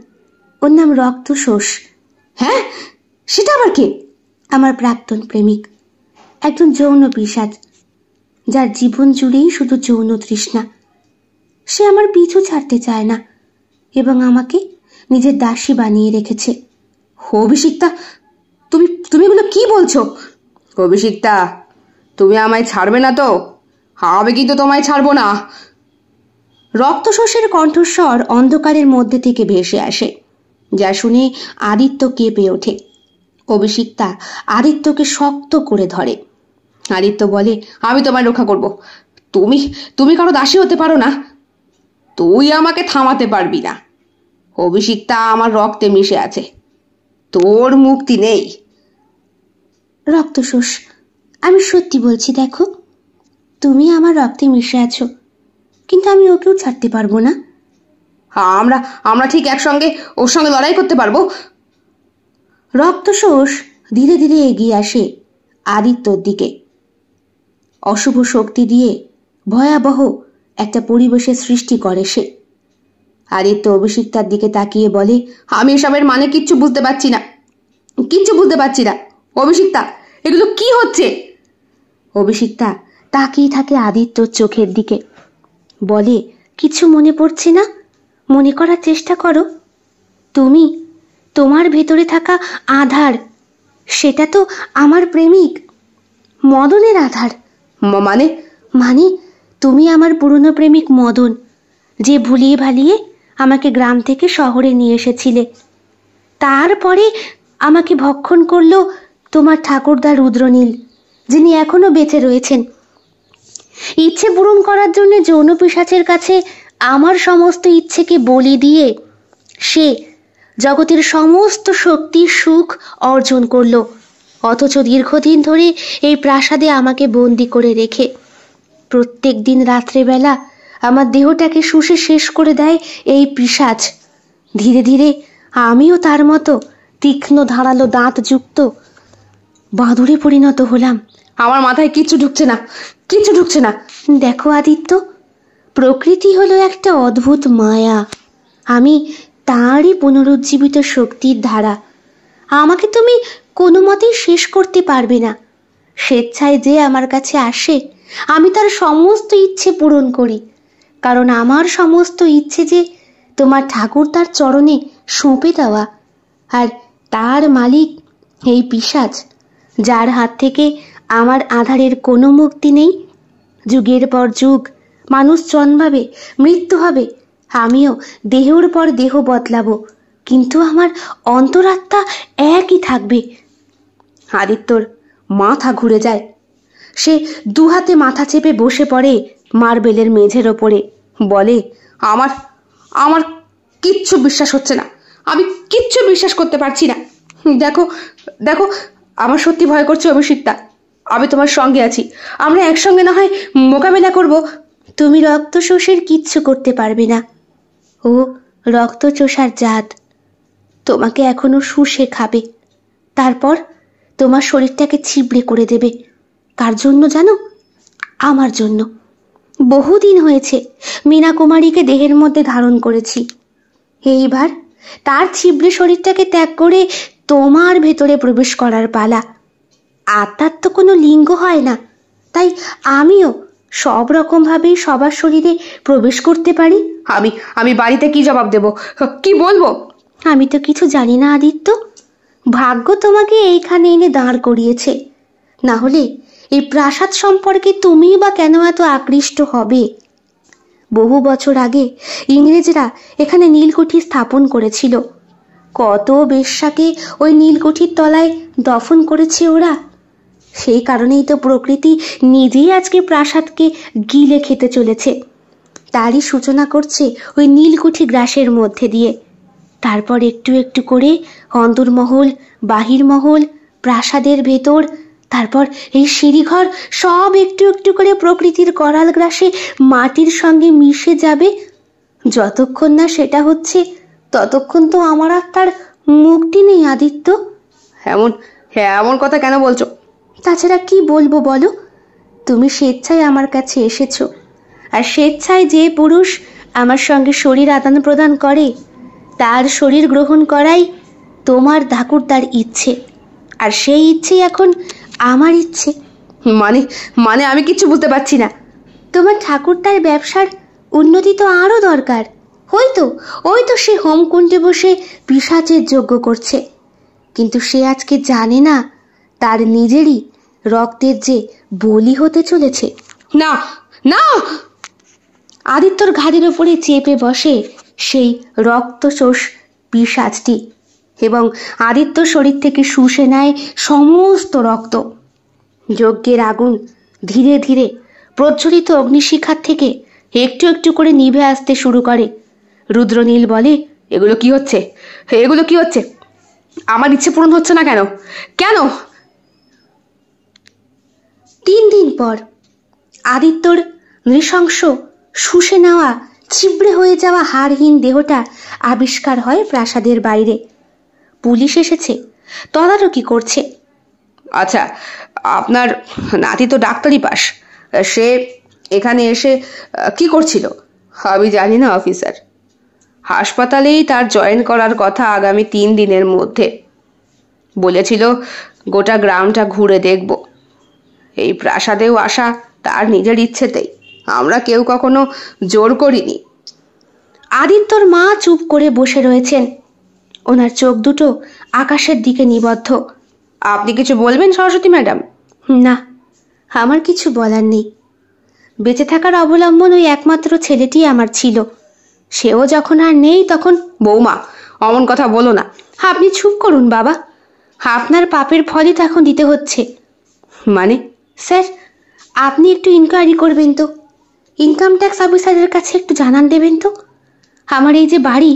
ওর নাম রক্তশোষ। হ্যাঁ, সেটা আবার কে? আমার প্রাক্তন প্রেমিক, একজন যৌন পিশাচ, যার জীবন জুড়েই শুধু যৌন তৃষ্ণা। সে আমার পিছু ছাড়তে চায় না এবং আমাকে নিজের দাসী বানিয়ে রেখেছে। অভিষিক্তা, তুমি তুমি এগুলো কি বলছো? অভিষিক্তা, তুমি আমায় ছাড়বে না তো? আমি কিন্তু তোমায় ছাড়বো না। রক্তশোষের কণ্ঠস্বর অন্ধকারের মধ্যে থেকে ভেসে আসে, যা শুনে আদিত্য কেঁপে ওঠে। অভিষিক্তা আদিত্যকে শক্ত করে ধরে। আদিত্য বলে, আমি তোমায় রক্ষা করব। তুমি তুমি কারো দাসী হতে পারো না। তুই আমাকে থামাতে পারবি না। অভিষিক্তা আমার রক্তে মিশে আছে, তোর মুক্তি নেই। রক্তশোষ, আমি সত্যি বলছি, দেখো তুমি আমার রক্তে মিশে আছো, কিন্তু আমি ওকেও ছাড়তে পারবো না। আমরা আমরা ঠিক একসঙ্গে ওর সঙ্গে লড়াই করতে পারবো। রক্তশোষ ধীরে ধীরে এগিয়ে আসে আদিত্যর দিকে। অশুভ শক্তি দিয়ে ভয়াবহ একটা পরিবেশের সৃষ্টি করে সে। আদিত্য অভিষিক্তার দিকে তাকিয়ে বলে, আমি এসবের মানে কিচ্ছু বুঝতে পারছি না, অভিষিক্তা, এগুলো কি হচ্ছে? অভিষিক্তা তাকিয়ে থাকে আদিত্যর চোখের দিকে, বলে, কিছু মনে পড়ছে না? মনে করার চেষ্টা করো। তুমি, তোমার ভেতরে থাকা আধার, সেটা তো আমার প্রেমিক মদনের আধার। মানে? মানে তুমি আমার পুরনো প্রেমিক মদন, যে ভুলিয়ে ভালিয়ে আমাকে গ্রাম থেকে শহরে নিয়ে এসেছিলে। তারপরে আমাকে ভক্ষণ করলো তোমার ঠাকুরদা রুদ্রনীল, যিনি এখনো বেঁচে রয়েছেন। ইচ্ছে পূরণ করার জন্য যৌন পিশাচের কাছে আমার সমস্ত ইচ্ছেকে বলি দিয়ে সে জগতের সমস্ত শক্তি সুখ অর্জন করলো, অথচ দীর্ঘদিন ধরে এই প্রাসাদে আমাকে বন্দি করে রেখে প্রত্যেক দিন রাত্রেবেলা আমার দেহটাকে শুষে শেষ করে দেয় এই পিশাচ। ধীরে ধীরে আমিও তার মতো তীক্ষ্ণ ধারালো দাঁতযুক্ত বাঁদরে পরিণত হলাম। আমার মাথায় কিচ্ছু ঢুকছে না। দেখো আদিত্য, প্রকৃতি হলো একটা অদ্ভুত মায়া, আমি তারই পুনরুজ্জীবিত শক্তির ধারা। আমাকে তুমি কোনো মতেই শেষ করতে পারবে না। স্বেচ্ছায় যে আমার কাছে আসে, আমি তার সমস্ত ইচ্ছে পূরণ করি, কারণ আমার সমস্ত ইচ্ছে যে তোমার ঠাকুর তার চরণে সঁপে দেওয়া। আর তার মালিক এই পিশাচ, যার হাত থেকে আমার আধারের কোনো মুক্তি নেই। যুগের পর যুগ মানুষ জন্মাবে, মৃত্যু হবে, আমিও দেহের পর দেহ বদলাবো, কিন্তু আমার অন্তরাত্মা একই থাকবে। আদিত্যর মাথা ঘুরে যায়। সে দুহাতে মাথা চেপে বসে পড়ে মার্বেলের মেঝের ওপরে, বলে, আমার আমার কিচ্ছু বিশ্বাস হচ্ছে না, আমি কিচ্ছু বিশ্বাস করতে পারছি না। দেখো দেখো, আমার সত্যি ভয় করছে অভিষিক্তা, আমি তোমার সঙ্গে আছি, আমরা একসঙ্গে না হয় মোকাবেলা করব। তুমি রক্তচোষের কিচ্ছু করতে পারবে না, ও রক্তচোষার জাত, তোমাকে এখনো শুষে খাবে, তারপর তোমার শরীরটাকে ছিবড়ে করে দেবে। কার জন্য জানো? আমার জন্য। বহুদিন হয়েছে মীনা কুমারীকে দেহের মধ্যে ধারণ করেছি, এইবার তার ছিবড়ে শরীরটাকে ত্যাগ করে তোমার ভেতরে প্রবেশ করার পালা। আত্মার তো কোনো লিঙ্গ হয় না, তাই আমিও সব রকম ভাবেই সবার শরীরে প্রবেশ করতে পারি। আমি বাড়িতে কি জবাব দেব, কি বলবো? আমি তো কিছু জানি না আদিত্য, ভাগ্য তোমাকে এইখানে এনে দাঁড় করিয়েছে, না হলে এই প্রাসাদ সম্পর্কে তুমি বা কেন এত আকৃষ্ট হবে? বহু বছর আগে ইংরেজরা এখানে নীলকুঠি স্থাপন করেছিল, কত বেশ্যাকে ওই নীলকুঠির তলায় দফন করেছে ওরা। সেই কারণেই তো প্রকৃতি নিজেই আজকে প্রাসাদকে গিলে খেতে চলেছে, তারই সূচনা করছে ওই নীলকুঠি গ্রাসের মধ্যে দিয়ে। তারপর একটু একটু করে অন্দরমহল, বাহিরমহল, প্রাসাদের ভেতর, তারপর এই সিঁড়িঘর, সব একটু একটু করে প্রকৃতির করাল গ্রাসে মাটির সঙ্গে মিশে যাবে। যতক্ষণ না সেটা হচ্ছে ততক্ষণ তো আমার আত্মার মুক্তি নেই আদিত্য। এমন কথা কেন বলছো? তাছাড়া কি বলবো বলো? তুমি স্বেচ্ছায় আমার কাছে এসেছো, আর স্বেচ্ছায় যে পুরুষ আমার সঙ্গে শরীর আদান প্রদান করে, তার শরীর গ্রহণ করাই তোমার ঠাকুরদার ইচ্ছে, আর সেই ইচ্ছেই এখন আমার ইচ্ছে। মানে আমি কিচ্ছু বুঝতে পারছি না। তোমার ঠাকুরদার ব্যবসার উন্নতি তো আরো দরকার। ওই তো সে হোমকুণ্ডে বসে পিশাচের যজ্ঞ করছে, কিন্তু সে আজকে জানে না তার নিজেরই রক্তের যে বলি হতে চলেছে। না না! আদিত্যর ঘাড়ের ওপরে চেপে বসে সেই রক্তচোষ পিশাচটি এবং আদিত্য শরীর থেকে শুষে নেয় সমস্ত রক্ত। যজ্ঞের আগুন ধীরে ধীরে প্রজ্বলিত অগ্নিশিখার থেকে একটু একটু করে নিভে আসতে শুরু করে। রুদ্রনীল বলে, এগুলো কি হচ্ছে? এগুলো কি হচ্ছে? আমার ইচ্ছে পূরণ হচ্ছে না কেন? কেন? 3 দিন পর আদিত্যর নৃশংস শুষে নেওয়া ছিবড়ে হয়ে যাওয়া হাড়হীন দেহটা আবিষ্কার হয় প্রাসাদের বাইরে। পুলিশ এসেছে, তদারকি করছে। আচ্ছা, আপনার নাতি তো ডাক্তারি পাস, সে এখানে এসে কি করছিল? আমি জানি না অফিসার। হাসপাতালেই তার জয়েন করার কথা আগামী 3 দিনের মধ্যে। বলেছিল গোটা গ্রামটা ঘুরে দেখব। এই প্রাসাদেও আসা তার নিজের ইচ্ছেতেই, আমরা কেউ কখনো জোর করিনি। আদিত্যর মা চুপ করে বসে রয়েছেন, ওনার চোখ দুটো আকাশের দিকে নিবদ্ধ। আপনি কিছু বলবেন সরস্বতী ম্যাডাম? না, আমার কিছু বলার নেই। বেঁচে থাকার অবলম্বন ওই একমাত্র ছেলেটি আমার ছিল, সেও যখন আর নেই তখন। বৌমা, অমন কথা বলো না। আপনি চুপ করুন বাবা, আপনার পাপের ফলই তো এখন দিতে হচ্ছে। মানে? স্যার, আপনি একটু ইনকোয়ারি করবেন তো, ইনকাম ট্যাক্স অফিসারের কাছে একটু জানান দেবেন তো। আমার এই যে বাড়ি,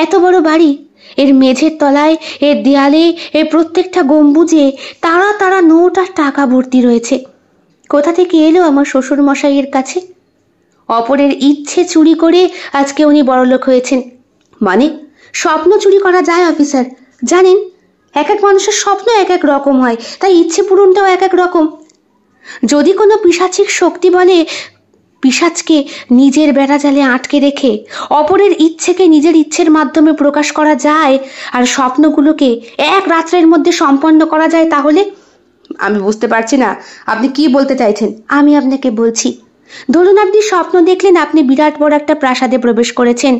এত বড় বাড়ি, এর মেঝের তলায়, এর দেয়ালে, এর প্রত্যেকটা গম্বুজে তারা তারা নোট আর টাকা ভর্তি রয়েছে। কোথা থেকে এলো আমার শ্বশুর মশাইয়ের কাছে? অপরের ইচ্ছে চুরি করে আজকে উনি বড়লোক হয়েছেন। মানে? স্বপ্ন চুরি করা যায় অফিসার, জানেন? এক এক মানুষের স্বপ্ন এক এক রকম হয়, তাই ইচ্ছে পূরণটাও এক এক রকম। যদি কোনো পিশাচিক শক্তি বলে পিশাচকে নিজের বেড়াজালে আটকে রেখে অপরের ইচ্ছেকে নিজের ইচ্ছের মাধ্যমে প্রকাশ করা যায় আর স্বপ্নগুলোকে এক রাত্রের মধ্যে সম্পন্ন করা যায়, তাহলে? আমি বুঝতে পারছি না আপনি কি বলতে চাইছেন। আমি আপনাকে বলছি, ধরুন আপনি স্বপ্ন দেখলেন আপনি বিরাট বড় একটা প্রাসাদে প্রবেশ করেছেন,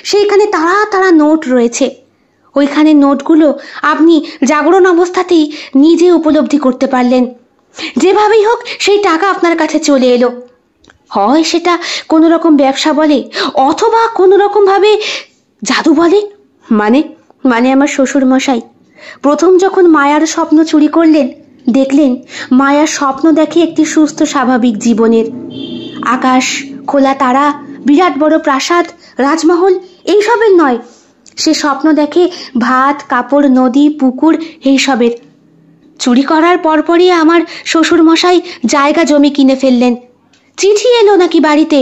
সেইখানে তারা তারা নোট রয়েছে। ওইখানে নোটগুলো আপনি জাগরণ অবস্থাতেই নিজে উপলব্ধি করতে পারলেন। যেভাবেই হোক সেই টাকা আপনার কাছে চলে এলো। হয় সেটা কোনো রকম ব্যবসা বলে, অথবা কোনো রকম ভাবে জাদু বলে। মানে আমার শ্বশুর মশাই প্রথম যখন মায়ার স্বপ্ন চুরি করলেন, দেখলেন মায়ার স্বপ্ন দেখে একটি সুস্থ স্বাভাবিক জীবনের। আকাশ, খোলা তারা, বিরাট বড় প্রাসাদ, রাজমহল এইসবের নয়। সে স্বপ্ন দেখে ভাত, কাপড়, নদী, পুকুর এইসবের। চুরি করার পরপরই আমার শ্বশুর মশাই জায়গা জমি কিনে ফেললেন। চিঠি এলো নাকি বাড়িতে,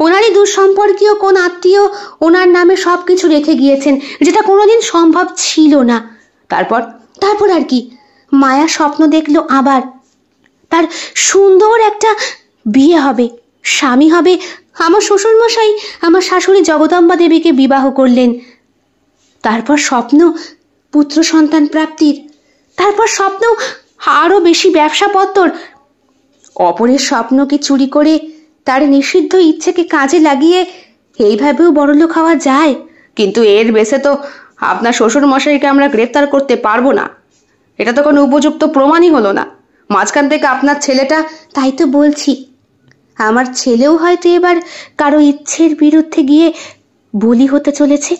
ওনারই দুঃসম্পর্কীয় কোন আত্মীয় ওনার নামে সবকিছু রেখে গিয়েছেন, যেটা কোনোদিন সম্ভব ছিল না। তারপর আর কি, মায়া স্বপ্ন দেখলো আবার তার সুন্দর একটা বিয়ে হবে, স্বামী হবে। আমার শ্বশুর মশাই আমার শাশুড়ি জগদম্বা দেবীকে বিবাহ করলেন। তারপর স্বপ্ন পুত্র সন্তান প্রাপ্তির, তারপর স্বপ্ন আরো বেশি ব্যবসাপত্তর। অপরের স্বপ্নকে চুরি করে তার নিষিদ্ধ ইচ্ছেকে কাজে লাগিয়ে এইভাবেও বড়লোক হওয়া যায়। কিন্তু এর বেশে তো আপনার শ্বশুর মশাইকে আমরা গ্রেফতার করতে পারবো না। এটা তো কোনো উপযুক্ত প্রমাণই হলো না। মাঝখান থেকে আপনার ছেলেটা। তাই তো বলছি, আমার ছেলেও হয়তো এবার কারো ইচ্ছের বিরুদ্ধে গিয়ে বলি হতে চলেছে,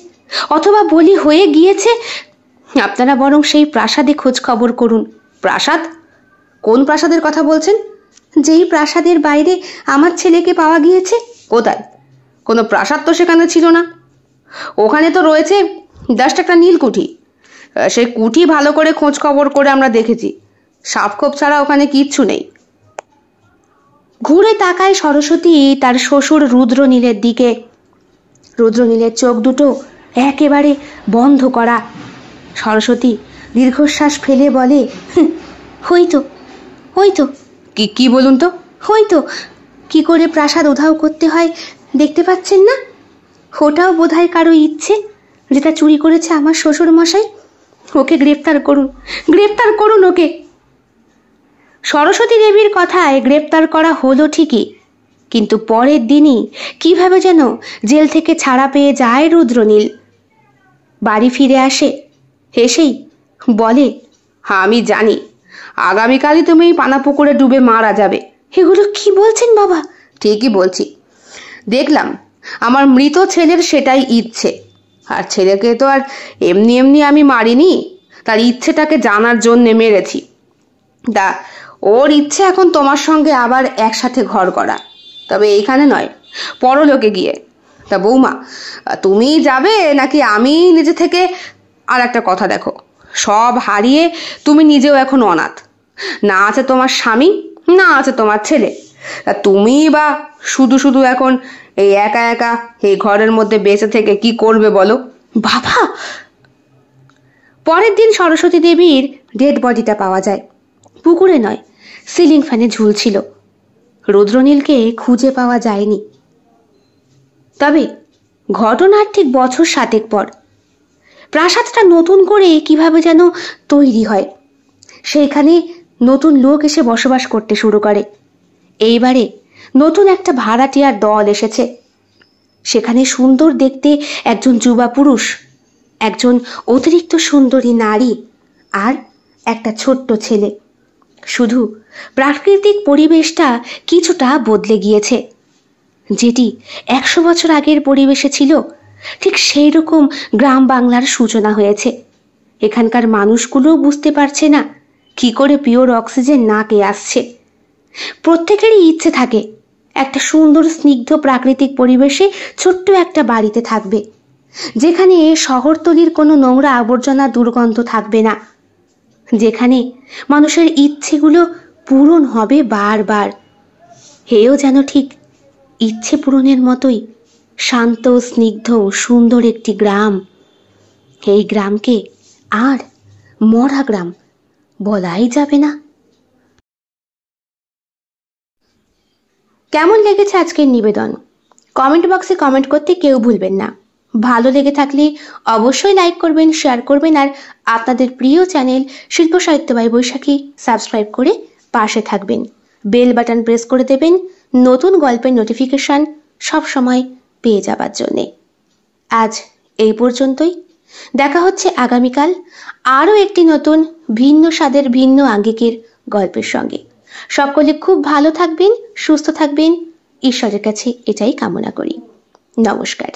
অথবা বলি হয়ে গিয়েছে। আপনারা বরং সেই প্রাসাদে খোঁজ খবর করুন। প্রাসাদ? কোন প্রাসাদের কথা বলছেন? যেই প্রাসাদের বাইরে আমার ছেলেকে পাওয়া গিয়েছে। কোথায়? কোনো প্রাসাদ তো সেখানে ছিল না। ওখানে তো রয়েছে জাস্ট একটা নীলকুঠি। সেই কুঠি ভালো করে খোঁজ খবর করে আমরা দেখেছি, সাপখোপ ছাড়া ওখানে কিচ্ছু নেই। ঘুরে তাকায় সরস্বতী তার শ্বশুর রুদ্রনীলের দিকে। রুদ্রনীলের চোখ দুটো একেবারে বন্ধ করা। সরস্বতী দীর্ঘশ্বাস ফেলে বলে, হইতো। কি বলুন তো? হইতো কি করে প্রাসাদ উধাও করতে হয় দেখতে পাচ্ছেন না? ওটাও বোধহয় কারো ইচ্ছে, যেটা চুরি করেছে আমার শ্বশুর মশাই। ওকে গ্রেফতার করুন ওকে। সরস্বতী দেবীর কথায় গ্রেপ্তার করা হলো ঠিকই, কিন্তু পরের দিনই কিভাবে যেন জেল থেকে ছাড়া পেয়ে যায় রুদ্রনীল। বাড়ি ফিরে আসে, এসেই বলে, আমি জানি আগামীকালই তুমি পানাপুকুরে ডুবে মারা যাবে। এগুলো কি বলছেন বাবা? ঠিকই বলছি। দেখলাম আমার মৃত ছেলের সেটাই ইচ্ছে। আর ছেলেকে তো আর এমনি এমনি আমি মারিনি, তার ইচ্ছেটাকে জানার জন্যে মেরেছি। ওর ইচ্ছে এখন তোমার সঙ্গে আবার একসাথে ঘর করা, তবে এইখানে নয়, পরলোকে গিয়ে। তা বৌমা, তুমি যাবে নাকি আমি নিজে থেকে? আর একটা কথা দেখো, সব হারিয়ে তুমি নিজেও এখন অনাথ। না আছে তোমার স্বামী, না আছে তোমার ছেলে। তা তুমি বা শুধু শুধু এখন এই একা একা এই ঘরের মধ্যে বেঁচে থেকে কি করবে বলো? বাবা! পরের দিন সরস্বতী দেবীর ডেড বডিটা পাওয়া যায়। পুকুরে নয়, সিলিং ফ্যানে ঝুলছিল। রুদ্রনীলকে খুঁজে পাওয়া যায়নি। তবে ঘটনার ঠিক বছর 7 পর প্রাসাদটা নতুন করে কিভাবে যেন তৈরি হয়। সেইখানে নতুন লোক এসে বসবাস করতে শুরু করে। এইবারে নতুন একটা ভাড়াটিয়ার দল এসেছে। সেখানে সুন্দর দেখতে একজন যুবা পুরুষ, একজন অতিরিক্ত সুন্দরী নারী আর একটা ছোট্ট ছেলে। শুধু প্রাকৃতিক পরিবেশটা কিছুটা বদলে গিয়েছে। যেটি 100 বছর আগের পরিবেশে ছিল, ঠিক সেই রকম গ্রাম বাংলার সূচনা হয়েছে। এখানকার মানুষগুলোও বুঝতে পারছে না কি করে পিওর অক্সিজেন নাকে আসছে। প্রত্যেকেরই ইচ্ছে থাকে একটা সুন্দর স্নিগ্ধ প্রাকৃতিক পরিবেশে ছোট্ট একটা বাড়িতে থাকবে, যেখানে শহরতলির কোনো নোংরা আবর্জনা দুর্গন্ধ থাকবে না, যেখানে মানুষের ইচ্ছেগুলো পূরণ হবে বারবার। হেও যেন ঠিক ইচ্ছে পূরণের মতোই শান্ত, স্নিগ্ধ, সুন্দর একটি গ্রাম। এই গ্রামকে আর মরা গ্রাম বলাই যাবে না। কেমন লেগেছে আজকের নিবেদন? কমেন্ট বক্সে কমেন্ট করতে কেউ ভুলবেন না। ভালো লেগে থাকলে অবশ্যই লাইক করবেন, শেয়ার করবেন, আর আপনাদের প্রিয় চ্যানেল শিল্প সাহিত্য বাই বৈশাখী সাবস্ক্রাইব করে পাশে থাকবেন। বেল বাটন প্রেস করে দেবেন নতুন গল্পের নোটিফিকেশন সবসময় পেয়ে যাবার জন্যে। আজ এই পর্যন্তই। দেখা হচ্ছে আগামীকাল আরও একটি নতুন ভিন্ন স্বাদের ভিন্ন আঙ্গিকের গল্পের সঙ্গে। সকলে খুব ভালো থাকবেন, সুস্থ থাকবেন, ঈশ্বরের কাছে এটাই কামনা করি। নমস্কার।